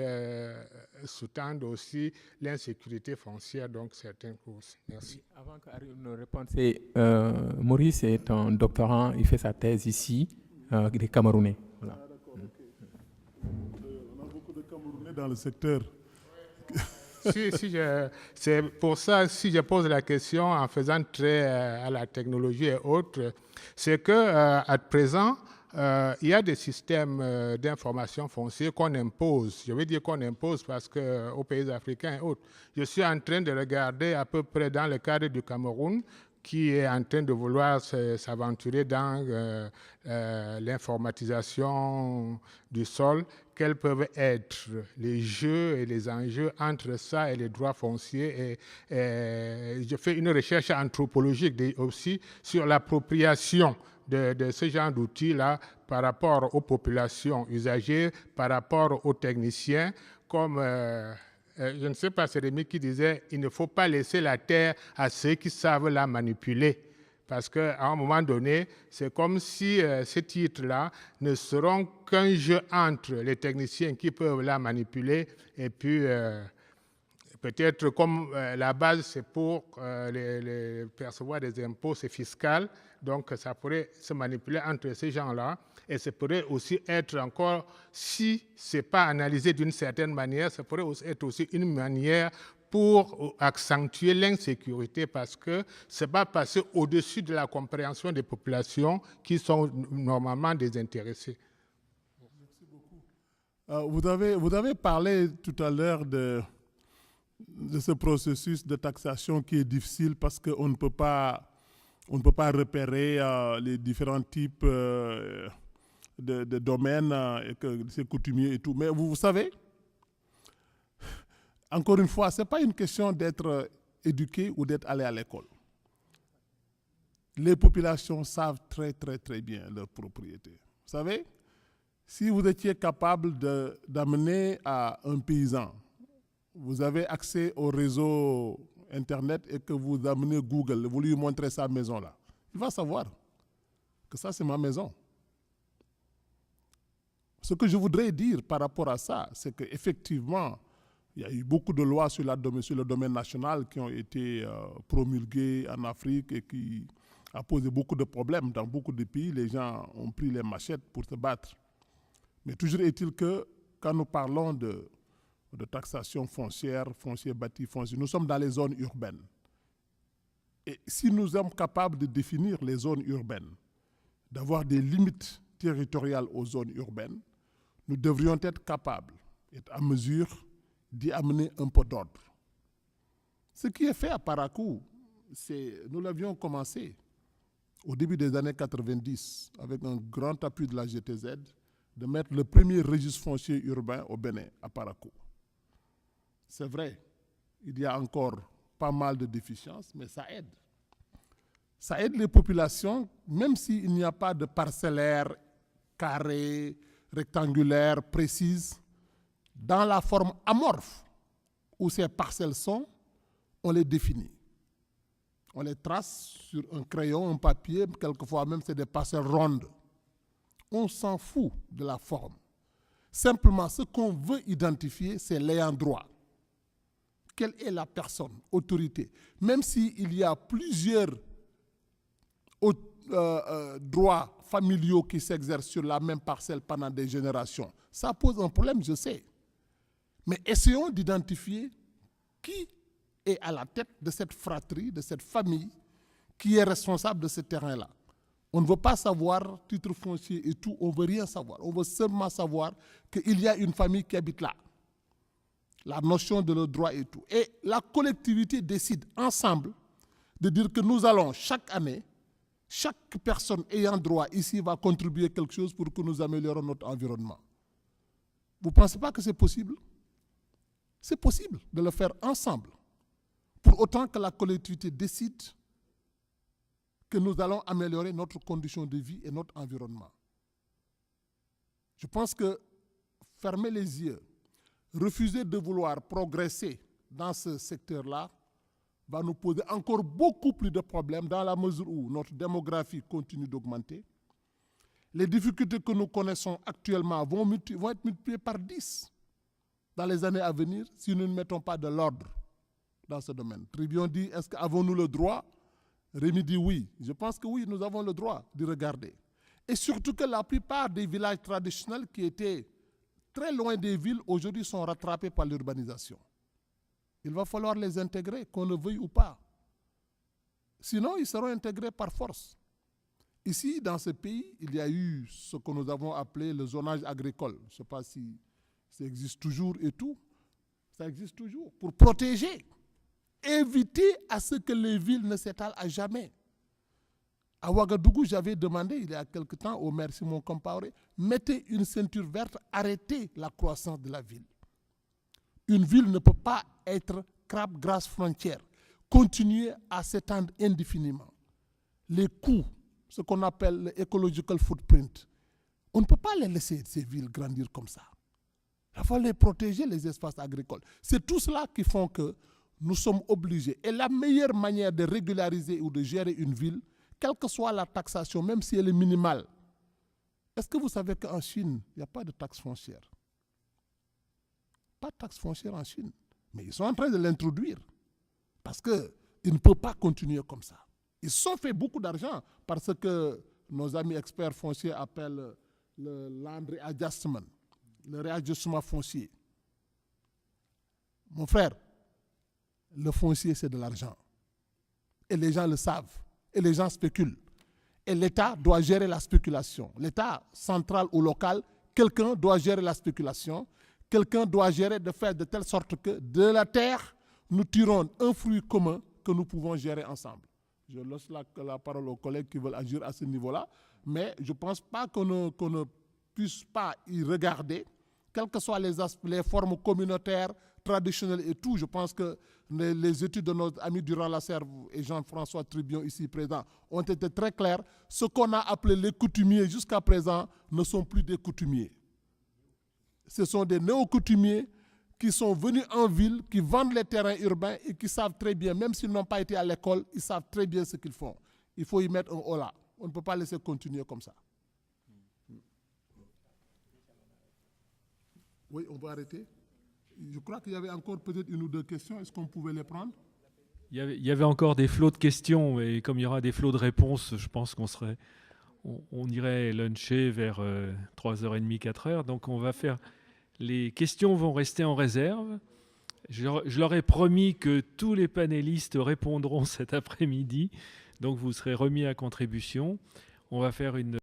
sous-tendent aussi l'insécurité foncière, donc certaines causes. Merci. Avant qu'Ariel ne réponde, Maurice est un doctorant, il fait sa thèse ici, des Camerounais. Voilà. Ah, d'accord, ok. On a beaucoup de Camerounais dans le secteur. C'est pour ça, si je pose la question en faisant trait à la technologie et autres, c'est qu'à présent, il y a des systèmes d'information foncière qu'on impose. Je veux dire qu'on impose parce qu'aux pays africains et autres. Je suis en train de regarder à peu près dans le cadre du Cameroun, qui est en train de vouloir s'aventurer dans l'informatisation du sol, quels peuvent être les jeux et les enjeux entre ça et les droits fonciers. Et je fais une recherche anthropologique aussi sur l'appropriation de ce genre d'outils-là par rapport aux populations usagées, par rapport aux techniciens, comme... je ne sais pas, c'est Rémi qui disait il ne faut pas laisser la terre à ceux qui savent la manipuler. Parce qu'à un moment donné, c'est comme si ces titres-là ne seront qu'un jeu entre les techniciens qui peuvent la manipuler et puis peut-être comme la base, c'est pour les percevoir des impôts, c'est fiscal. Donc, ça pourrait se manipuler entre ces gens-là. Et ça pourrait aussi être encore, si ce n'est pas analysé d'une certaine manière, ça pourrait aussi être aussi une manière pour accentuer l'insécurité parce que ce n'est pas passé au-dessus de la compréhension des populations qui sont normalement désintéressées. Merci beaucoup. Vous avez parlé tout à l'heure de ce processus de taxation qui est difficile parce qu'on ne peut pas repérer les différents types de domaines et que c'est coutumier et tout. Mais vous savez, encore une fois, ce n'est pas une question d'être éduqué ou d'être allé à l'école. Les populations savent très, très, très bien leurs propriétés. Vous savez, si vous étiez capable d'amener à un paysan, vous avez accès au réseau Internet et que vous amenez Google, vous lui montrez sa maison-là, il va savoir que ça, c'est ma maison. Ce que je voudrais dire par rapport à ça, c'est qu'effectivement, il y a eu beaucoup de lois sur le domaine national qui ont été promulguées en Afrique et qui a posé beaucoup de problèmes. Dans beaucoup de pays, les gens ont pris les machettes pour se battre. Mais toujours est-il que quand nous parlons de taxation foncière, foncier bâti, foncier, nous sommes dans les zones urbaines. Et si nous sommes capables de définir les zones urbaines, d'avoir des limites territoriales aux zones urbaines, nous devrions être capables, être à mesure d'y amener un peu d'ordre. Ce qui est fait à Parakou, nous l'avions commencé au début des années 90 avec un grand appui de la GTZ de mettre le premier registre foncier urbain au Bénin, à Parakou. C'est vrai, il y a encore pas mal de déficiences, mais ça aide. Ça aide les populations, même s'il n'y a pas de parcellaire carré, rectangulaire, précise, dans la forme amorphe où ces parcelles sont, on les définit. On les trace sur un crayon, un papier, quelquefois même c'est des parcelles rondes. On s'en fout de la forme. Simplement, ce qu'on veut identifier, c'est l'ayant droit. Quelle est la personne, autorité? Même s'il y a plusieurs droits familiaux qui s'exercent sur la même parcelle pendant des générations, ça pose un problème, je sais. Mais essayons d'identifier qui est à la tête de cette fratrie, de cette famille, qui est responsable de ce terrain-là. On ne veut pas savoir titre foncier et tout, on ne veut rien savoir. On veut seulement savoir qu'il y a une famille qui habite là. La notion de le droit et tout. Et la collectivité décide ensemble de dire que nous allons chaque année, chaque personne ayant droit ici va contribuer quelque chose pour que nous améliorons notre environnement. Vous ne pensez pas que c'est possible? C'est possible de le faire ensemble. Pour autant que la collectivité décide que nous allons améliorer notre condition de vie et notre environnement. Je pense que fermer les yeux, refuser de vouloir progresser dans ce secteur-là va nous poser encore beaucoup plus de problèmes dans la mesure où notre démographie continue d'augmenter. Les difficultés que nous connaissons actuellement vont être multipliées par 10 dans les années à venir si nous ne mettons pas de l'ordre dans ce domaine. Tribion dit, est-ce qu'avons-nous le droit? Rémi dit oui. Je pense que oui, nous avons le droit d'y regarder. Et surtout que la plupart des villages traditionnels qui étaient très loin des villes, aujourd'hui sont rattrapés par l'urbanisation. Il va falloir les intégrer, qu'on le veuille ou pas. Sinon, ils seront intégrés par force. Ici, dans ce pays, il y a eu ce que nous avons appelé le zonage agricole. Je ne sais pas si ça existe toujours et tout. Ça existe toujours pour protéger, éviter à ce que les villes ne s'étalent à jamais. À Ouagadougou, j'avais demandé il y a quelque temps au maire Simon Compaoré, mettez une ceinture verte, arrêtez la croissance de la ville. Une ville ne peut pas être crabe grasse frontière, continuer à s'étendre indéfiniment. Les coûts, ce qu'on appelle le ecological footprint, on ne peut pas les laisser ces villes grandir comme ça. Il faut les protéger, les espaces agricoles. C'est tout cela qui font que nous sommes obligés. Et la meilleure manière de régulariser ou de gérer une ville, quelle que soit la taxation, même si elle est minimale. Est-ce que vous savez qu'en Chine, il n'y a pas de taxe foncière? Pas de taxe foncière en Chine. Mais ils sont en train de l'introduire. Parce qu'ils ne peuvent pas continuer comme ça. Ils se sont fait beaucoup d'argent par ce que nos amis experts fonciers appellent le land readjustment, le réajustement foncier. Mon frère, le foncier, c'est de l'argent. Et les gens le savent. Et les gens spéculent. Et l'État doit gérer la spéculation. L'État central ou local quelqu'un doit gérer la spéculation, quelqu'un doit gérer de faire de telle sorte que de la terre, nous tirons un fruit commun que nous pouvons gérer ensemble. Je laisse la parole aux collègues qui veulent agir à ce niveau-là, mais je ne pense pas qu'on ne puisse pas y regarder, quelles que soient les formes communautaires, traditionnelles et tout. Je pense que les études de notre ami Durand Lasserre et Jean-François Tribion, ici présents, ont été très claires. Ce qu'on a appelé les coutumiers jusqu'à présent ne sont plus des coutumiers. Ce sont des néo-coutumiers qui sont venus en ville, qui vendent les terrains urbains et qui savent très bien, même s'ils n'ont pas été à l'école, ils savent très bien ce qu'ils font. Il faut y mettre un holà. On ne peut pas laisser continuer comme ça. Oui, on va arrêter. Je crois qu'il y avait encore peut-être une ou deux questions. Est-ce qu'on pouvait les prendre? Il y avait encore des flots de questions, et comme il y aura des flots de réponses, je pense on irait luncher vers 3h30, 4h. Donc on va faire... Les questions vont rester en réserve. Je leur ai promis que tous les panélistes répondront cet après-midi. Donc vous serez remis à contribution. On va faire une